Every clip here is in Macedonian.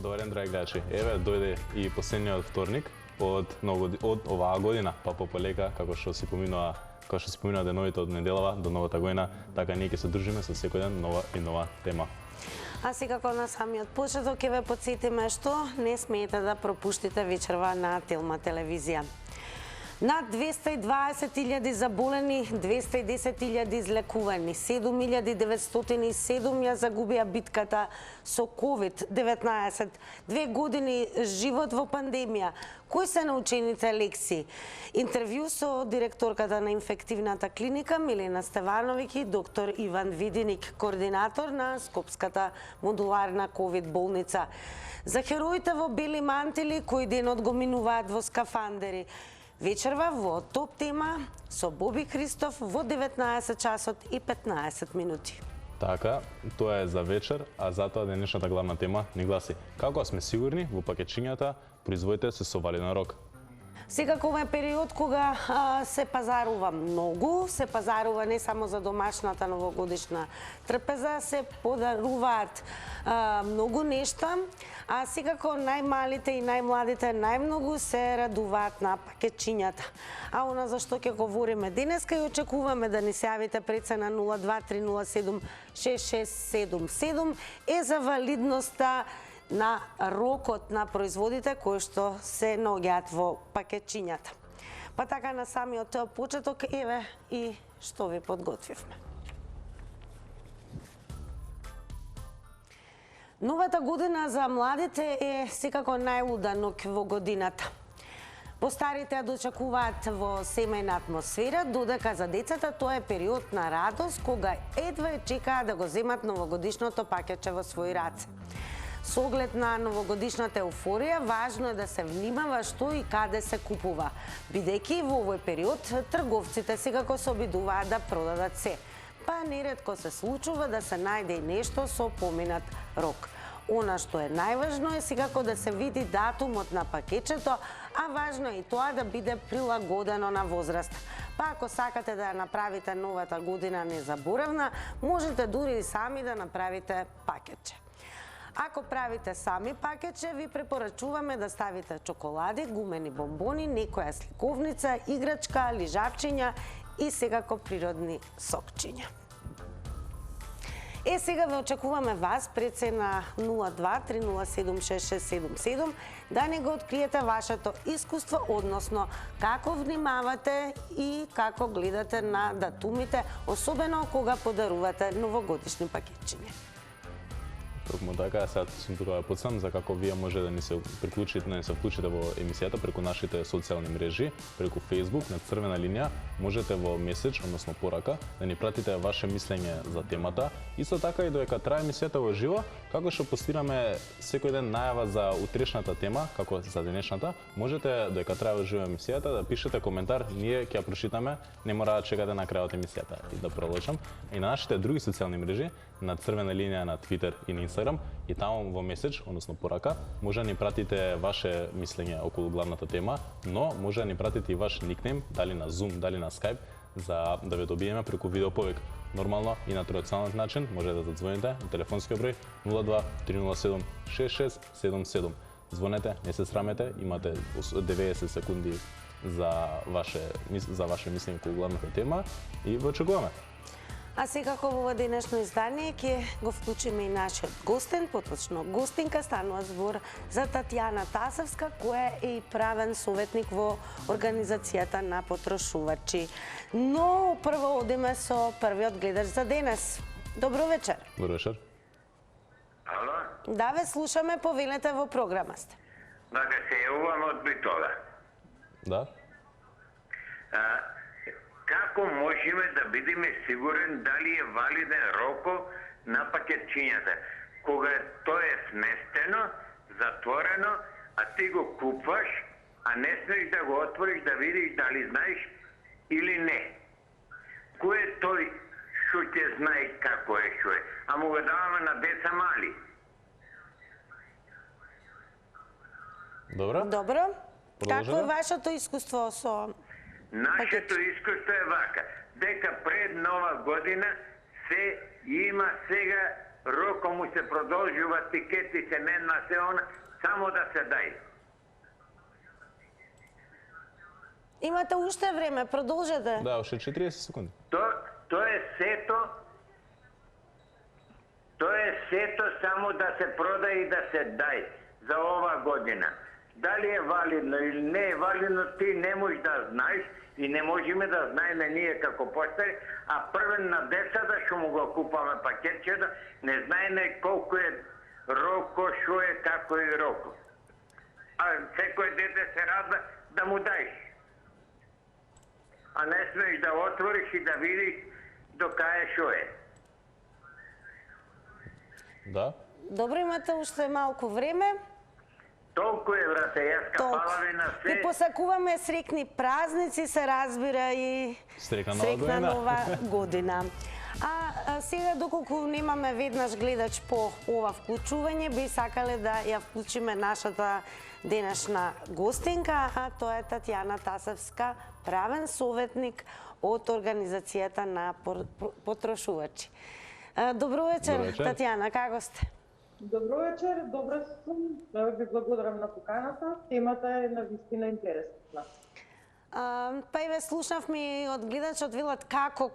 Добар ден, драги гледачи. Еве, дојде и последниот вторник од оваа година, па полека, како што си поминува деновите од неделава до новата година, така ние ќе се дружиме со секој ден нова тема. А секако на самиот почеток ќе ве потсетиме што не смеете да пропуштите вечерва на Телма телевизија. Над 220.000 заболени, 210.000 излекувани, 7.907 ја загубија битката со COVID-19. 2 години живот во пандемија. Кои се научените лекции? Интервју со директорката на инфективната клиника Милена Стевановиќ и доктор Иван Видиник, координатор на Скопската модуларна COVID болница. За хероите во бели мантили кои денот го минуваат во скафандери. Вечерва во топ тема со Боби Христов во 19 часот и 15 минути. Така, тоа е за вечер, а затоа денешната главна тема ни гласи: како сме сигурни во пакетчињата производите се со валиден рок? Секако ова е период кога се пазарува многу, се пазарува не само за домашната новогодишна трпеза, се подаруваат многу нешта, а секако најмалите и најмладите најмногу се радуваат на пакетчињата. А она за што ќе говориме денеска и очекуваме да ни се јавите пред се на 023076677 е за валидноста на рокот на производите кои што се наоѓаат во пакетчињата. Па така на самиот почеток еве и што ви подготвивме. Новата година за младите е секако најлуда ноќ во годината. Постарите ја дочекуваат во семејна атмосфера, додека за децата тоа е период на радост кога едва чекаат да го земат новогодишното пакетче во своји раце. Со оглед на новогодишната еуфорија, важно е да се внимава што и каде се купува, бидејќи во овој период трговците секако се обидуваат да продадат се. Па неретко се случува да се најде и нешто со поминат рок. Она што е најважно е секако да се види датумот на пакетчето, а важно е и тоа да биде прилагодено на возраста. Па ако сакате да ја направите новата година незаборавна, можете дури и сами да направите пакетче. Ако правите сами пакетче, ви препорачуваме да ставите чоколади, гумени бомбони, некоја сликовница, играчка, лижавчиња и секако природни сокчиња. Сега ве очекуваме вас пред се на 023076677 да не го откриете вашето искуство, односно како внимавате и како гледате на датумите, особено кога подарувате новогодишни пакетчиња. Токму така, сега сум тука да подсам за како вие може да ни се приклучите, во емисијата преку нашите социјални мрежи, преку Facebook на црвена линија, можете во меседж, односно порака, да ни пратите ваше мислење за темата. Исто така и додека трае емисијата во живо, како што постираме секој ден најава за утрешната тема, како за денешната, можете додека трае во живо емисијата да пишете коментар, ние ќе ја прочитаме, не мора да чекате на крајот емисијата. И да продолжам, и на нашите други социјални мрежи, на црвена линија на Twitter и на Instagram, и таму во меседж, односно порака, може да ни пратите ваше мислење околу главната тема, но може да ни пратите и ваш никнейм, дали на Zoom, дали на Skype, за да ве добиеме преку видеоповик. Нормално и на традиционален начин може да задзвоните на телефонскиот број 02 307 6677. Звонете, не се срамете, имате 90 секунди за ваше мислење околу главната тема и ве очекуваме. А секако во ова денешно издание ќе го вклучиме и нашиот гостин, поточно гостинка, станува збор за Татјана Тасевска, која е и правен советник во Организацијата на потрошувачи. Но прво одиме со првиот гледач за денес. Добро вечер. Добро вечер. Ало? Да, ве слушаме, повелете во програма сте. Дека се јавувам од Битола. Да. Како можеме да бидеме сигурен дали е валиден роко на пакетчињата? Кога тоа е сместено, затворено, а ти го купваш, а не смеш да го отвориш да видиш дали знаеш или не. Кој е тој што ќе знае како е што е? А му го даваме на деца мали. Добро. Добро. Какво е вашето искуство со Нашето искуство е вака, дека пред нова година се има сега роком му се продолжува тикети, семена, се она, само да се дај. Имате уште време, продолжете. Да, още 40 секунди. Тоа е сето, само да се продаде и да се дај за ова година. Дали е валидно или не е валидно, ти не можеш да знаеш и не можеме да знаеме ние како постари, а првен на децата што му го купаме пакетчето, не знаеме колку е роко, шо е, како е роко. А секој дете се радва да му даеш. А не смееш да отвориш и да видиш до кај шо е. Да. Добро, имате уште малку време. Толку е, брате, јас капала ви на се. Ви посакуваме срекни празници, се разбира, и Срекна нова година. нова година. А сега, доколку немаме веднаш гледач по ова вклучување, би сакале да ја вклучиме нашата денешна гостинка, а тоа е Татјана Тасевска, правен советник од Организацијата на потрошувачи. Добро вечер, Добро вечер. Татјана, како сте? Добро вечер, добра сум. Ви благодарам на поканата. Темата е навистина интересна. Па и ве слушнавме од гледачот велат како,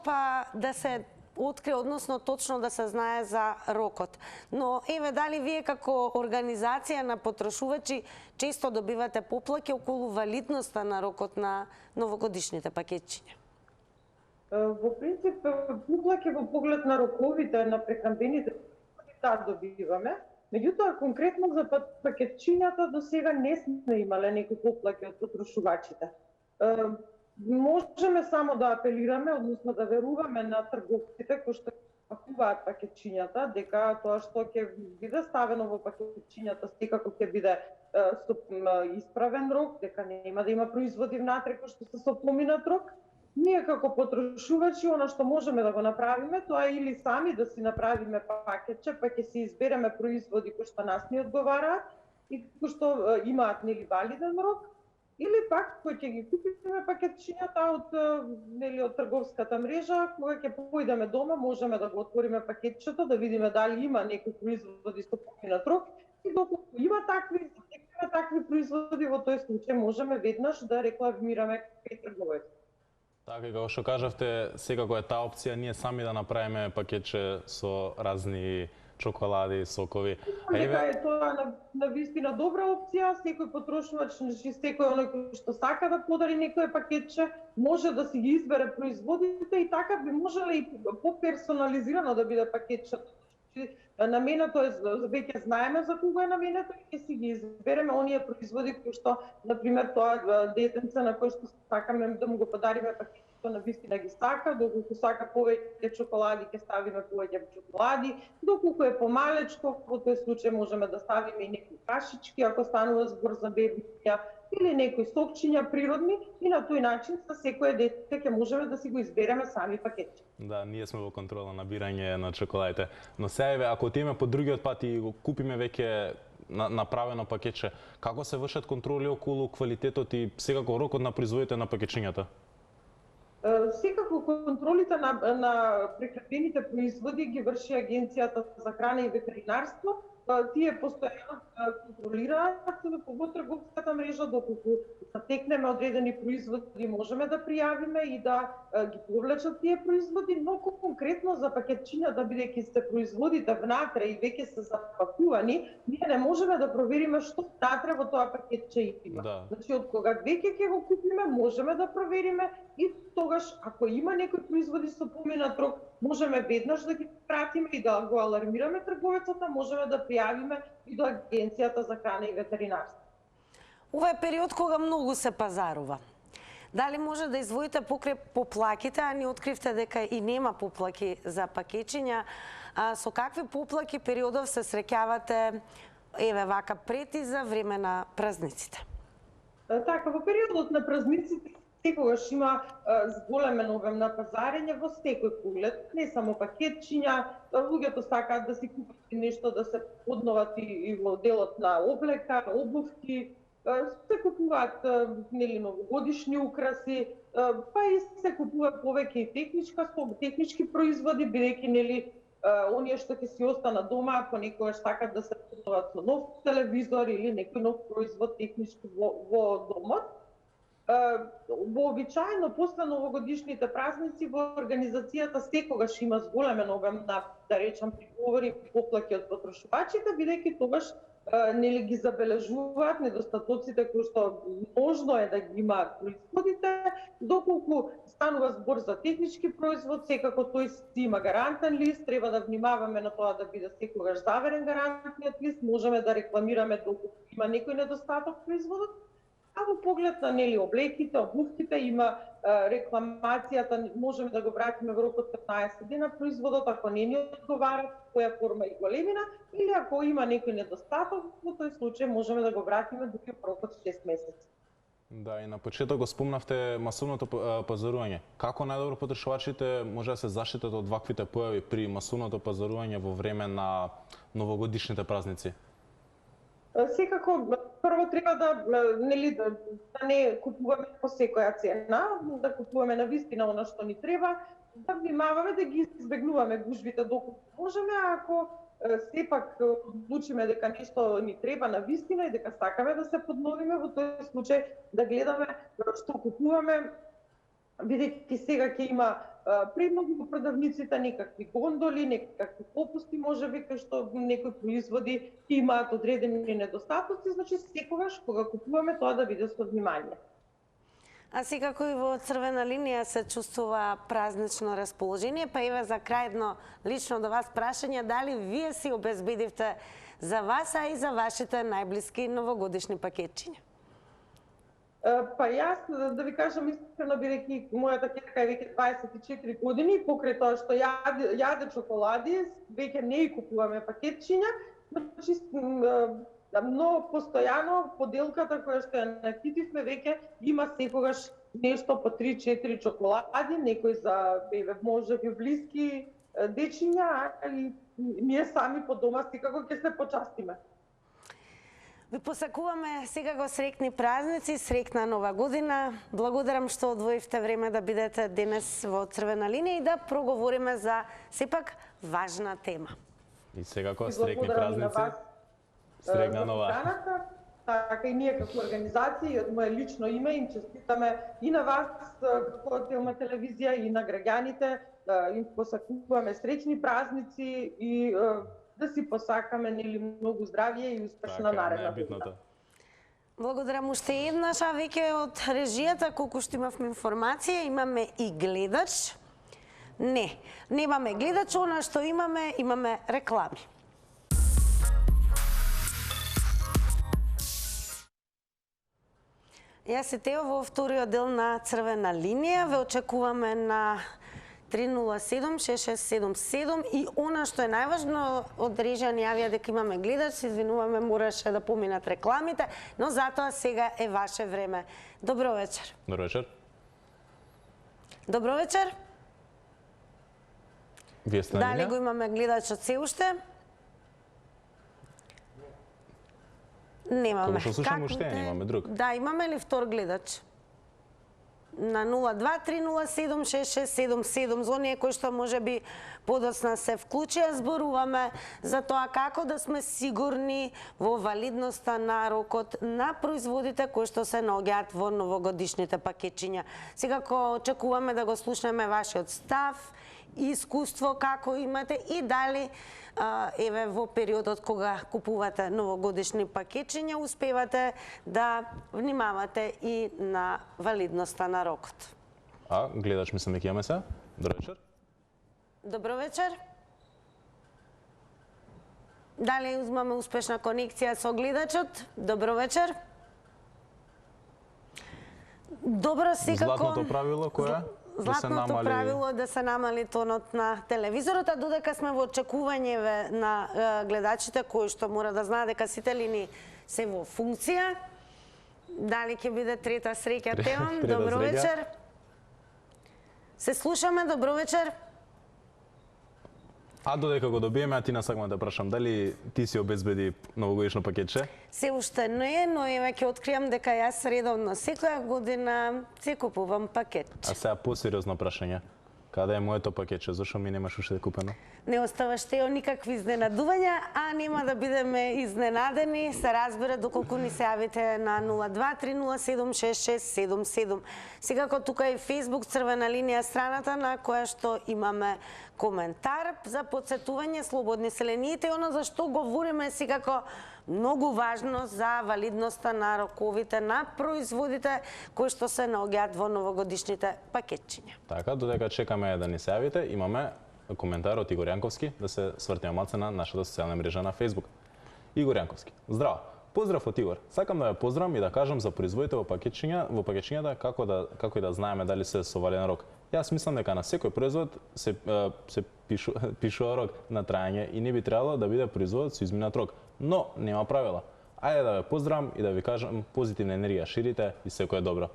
па да се открие, односно точно да се знае за рокот. Но еве, дали вие како организација на потрошувачи често добивате поплаки околу валидноста на рокот на новогодишните пакетчиња? Во принцип, поплаки во поглед на роковите на прехранбените да добиваме. Меѓутоа, конкретно за пакетчињата до сега не сме имале некои поплаки од потрошувачите. Можеме само да апелираме, односно да веруваме на трговците кои што пакуваат пакетчињата, дека тоа што ќе биде ставено во пакетчињата секако ќе биде со исправен рок, дека нема да има производи внатре кои што се со поминат рок. Ние како потрошувачи, она што можеме да го направиме, тоа е или сами да си направиме пакетче, па ќе си избереме производи кои што нас ни одговараат и кои што имаат нели валиден рок, или пак кои ќе ги купиме пакетчињата од трговската мрежа, кога ќе појдеме дома, можеме да го отвориме пакетчето, да видиме дали има некои производи со поминат рок и доколку има такви производи, во тој случај можеме веднаш да рекламираме кај трговец. Така, како што кажавте, секако е таа опција ние сами да направиме пакетче со разни чоколади, сокови. Дека е тоа навистина добра опција, секој потрошувач, секој оној кој што сака да подари некое пакетче, може да си ги избере производите и така би можеле и поперсонализирано да биде пакетчето. Наменето е, веќе знаеме за кого е наменето и ќе си ги избереме оние производи кои што, например, тоа детенце на кој што сакаме да му го подариме пакетчето, навистина ги сака, доколку сака повеќе чоколади, ќе ставиме повеќе чоколади, доколку е помалечко, во тој случај можеме да ставиме и некои кашички, ако станува збор за бебиња, или некои сокчиња природни, и на тој начин со секое дете ќе можеме да си го избереме сами пакетче. Да, ние сме во контрола на бирање на чоколадите. Но сега, ако отидеме по другиот пат и го купиме веќе направено пакетче, како се вршат контроли околу квалитетот и секако рокот на производите на пакетчињата? Секако контролите на прехранбените производи ги врши Агенцијата за храна и ветеринарство. Тие постојано контролираат во трговската мрежа, доколку затекнеме одредени производи можеме да пријавиме и да ги повлечат тие производи, но конкретно за пакетчињата, бидејќи се производите внатре и веќе се запакувани, ние не можеме да провериме што внатре во тоа пакетче има. Да. Значи, од кога веќе ќе го купиме, можеме да провериме и тогаш, ако има некои производи со поминат рок, можеме веднаш да ги пратиме и да го алармираме трговецот, можеме да пријавиме и до Агенцијата за храна и ветеринарство. Ова е период кога многу се пазарува. Дали може да издвоите покрај поплаките, а ни откривте дека и нема поплаки за пакетчиња, со какви поплаки периодов се среќавате еве вака пред и за време на празниците? Така, во периодот на празниците секогаш има зголемен обем на пазарење во секој поглед, не само пакетчиња, луѓето сакаат да си купат нешто да се подноват и во делот на облека, обувки, се купуваат нели новогодишни украси, па и се купува повеќе и технички производи, бидејќи нели оние што ќе си останат дома, понекогаш сакат да се патуваат со нов телевизор или некој нов производ технички во домот. Вообичаено после новогодишните празници во организацијата секогаш има зголемен обем на, да речам, приговори и поплаки од потрошувачите, бидејќи тогаш нели ги забележуваат недостатоците кои што можно е да ги имаат производите, доколку станува збор за технички производ, секако тој си има гарантен лист, треба да внимаваме на тоа да биде секогаш заверен гарантниот лист, можеме да рекламираме доколку има некој недостаток производот. А во поглед на нели облеките, обувките има рекламацијата, можеме да го вратиме во рокот 15 дена производот ако не ни одговара која форма и големина, или ако има некој недостаток, во тој случај можеме да го вратиме дури во рокот 6 месеци. Да, и на почеток го спомнавте масовното пазарување. Како најдобро потрошувачите може да се заштитат од ваквите појави при масовното пазарување во време на новогодишните празници? Секако прво треба да не купуваме по секоја цена, да купуваме на вистина она што ни треба, да внимаваме да ги избегнуваме гужвите доколку можеме, ако сепак одлучиме дека нешто ни треба на вистина и дека сакаме да се подновиме, во тој случај да гледаме што купуваме, бидејќи сега ќе има премногу во продавниците некакви гондоли, некакви попусти, можеби кај што некои производи имаат одредени недостатоци, значи секогаш кога купуваме тоа да биде со внимание. А секако и во Црвена линија се чувствува празнично расположение, па еве за крај едно лично до вас прашање, дали вие си обезбедивте за вас, а и за вашите најблиски новогодишни пакетчиња? Па јас, да ви кажам искрено, бидејќи мојата ќерка е веќе 24 години, покрај тоа што јаде чоколади, веќе не и купуваме пакетчиња, значи но постојано поделката која што ја накитивме веќе има секогаш нешто по 3-4 чоколади, некој за можеби блиски дечиња, али ние сами по дома секако ќе се почастиме. Ви посакуваме секако среќни празници, среќна нова година. Благодарам што одвоивте време да бидете денес во Црвена линија и да проговориме за сепак важна тема. И секако среќни празници. Среќна нова. Така и ние како организација и од моje лично име им честитаме и на вас како Телма телевизија и на граѓаните, им посакуваме среќни празници и да си посакаме нели многу здравје и успешна наредна година. Благодарам уште еднаш, а веќе од режијата колку што имавме информација, имаме и гледач. Не, немаме гледач, она што имаме реклами. Јас се Тео во вториот дел на Црвена линија, ве очекуваме на 307-6677 и она што е најважно, од режија ни јавија дека имаме гледач, се извинуваме, мораше да поминат рекламите, но затоа сега е ваше време. Добро вечер. Добро вечер. Добро вечер. Вие сте на линија? Дали го имаме гледачот се уште? Немаме. Како што слушаме уште имаме друг. Да, имаме ли втор гледач? На 02-307-6677 за оние кои што можеби подоцна се вклучија, зборуваме за тоа како да сме сигурни во валидноста на рокот на производите кои што се наоѓаат во новогодишните пакетчиња. Секако очекуваме да го слушнеме вашиот став, искуство како имате и дали еве во периодот кога купувате новогодишни пакетчиња успевате да внимавате и на валидноста на рокот. А, гледач мислам дека имаме се. Добро вечер. Добро вечер. Дали узмаме успешна конекција со гледачот? Добро вечер. Добро, секако... Златното правило кое? Златното правило е да се намали тонот на телевизорот, а додека сме во очекување на гледачите кои што мора да знаат дека сите линии се во функција. Дали ќе биде трета среќа, Теон? Добро вечер. Се слушаме, добро вечер. А додека го добиеме, а ти насакувам да прашам, дали ти си обезбеди новогодишно пакетче? Се уште не, но еве ќе откриам дека јас редовно секоја година си купувам пакетче. А сега посериозно прашање. Каде е моето пакетче? Зошто ми немаш уште купено? Не оставаш тео никакви изненадувања, а нема да бидеме изненадени, се разбира доколку ни се јавите на 0230766677. Секако тука е Facebook црвена линија страната на која што имаме коментар за потсетување слободни се линиите и оно за што говориме секако многу важно за валидноста на роковите на производите кои што се наоѓаат во новогодишните пакетчиња. Така, додека чекаме да ни се јавите, имаме коментар од Игор Јанковски да се свртиме малце на нашата социјална мрежа на Facebook. Игор Јанковски. Здраво. Поздрав од Игор. Сакам да ве поздравам и да кажам за производите во пакетчињата како и да знаеме дали се со валиден рок. Јас мислам дека на секој производ се пишува рок на траење и не би требало да биде производот со изминат рок, но нема правила. Ајде да ве поздравам и да ви кажам позитивна енергија ширите и секое добро.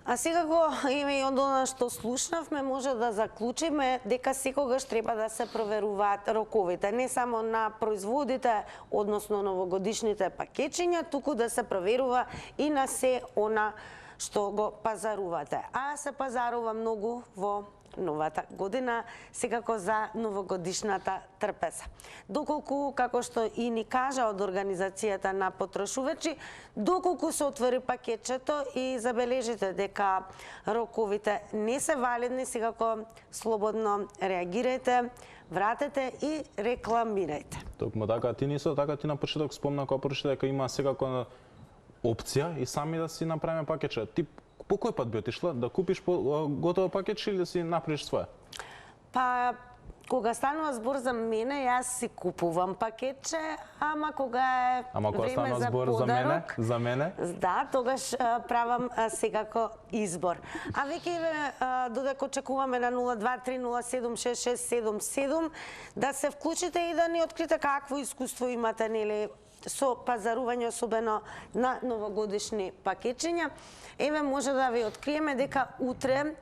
А секако, и од она што слушнавме, може да заклучиме дека секогаш треба да се проверуваат роковите, не само на производите, односно новогодишните пакетчиња, туку да се проверува и на се она што го пазарувате. А се пазарува многу во новата година, секако за новогодишната трпеза. Доколку, како што и ни кажа од Организацијата на потрошувачи, доколку се отвори пакетчето и забележите дека роковите не се валидни, секако слободно реагирајте, вратете и рекламирајте. Токму така, ти на почеток спомна кога прочита дека има секако опција и сами да си направиме пакетче. Ти по кој пат би отишла да купиш готово пакетче или да си направиш своја? Па, кога станува збор за мене, јас си купувам пакетче, ама кога е време за подарок, за мене? Да, тогаш правам секако избор. А веќе додека очекуваме на 0230766677 да се вклучите и да ни открите какво искуство имате, нели, со пазарување, особено на новогодишни пакетчиња. Еве, може да ви откриеме дека утре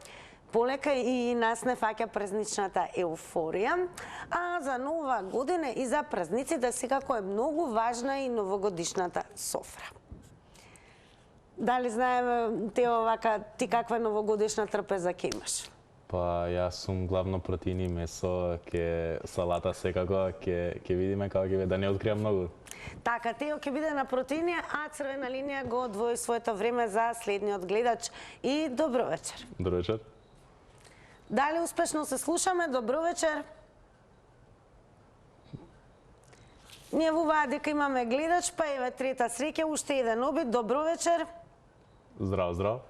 полека и нас не фаќа празничната еуфорија, а за нова година и за празниците секако е многу важна и новогодишната софра. Дали знаеме ти каква новогодишна трпеза ќе имаш? Па јас сум главно протеини, месо, салата секако, ќе видиме како ќе биде, да не откриам многу. Така, Тео ќе биде на протеини, а црвена линија го одвои своето време за следниот гледач и добро вечер. Добро вечер. Дали успешно се слушаме? Добро вечер. Ние во оваа дека имаме гледач, па еве трета среќа, уште еден обид. Добро вечер. Здраво, здраво.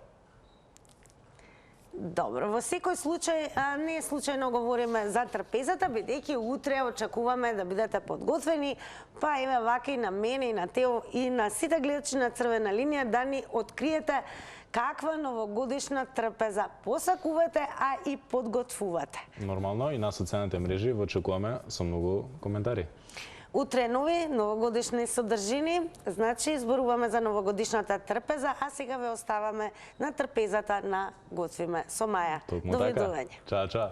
Добро, во секој случај, не случајно говориме за трпезата, бидејќи утре очекуваме да бидете подготвени, па еве вака и на мене, и на Тео, и на сите гледачи на црвена линија да ни откриете каква новогодишна трпеза посакувате, а и подготвувате. Нормално, и на социјалните мрежи очекуваме со многу коментари. Утре нови новогодишни содржини, значи зборуваме за новогодишната трпеза, а сега ве оставаме на трпезата на Готвиме со Маја. Довидување. Чао, чао.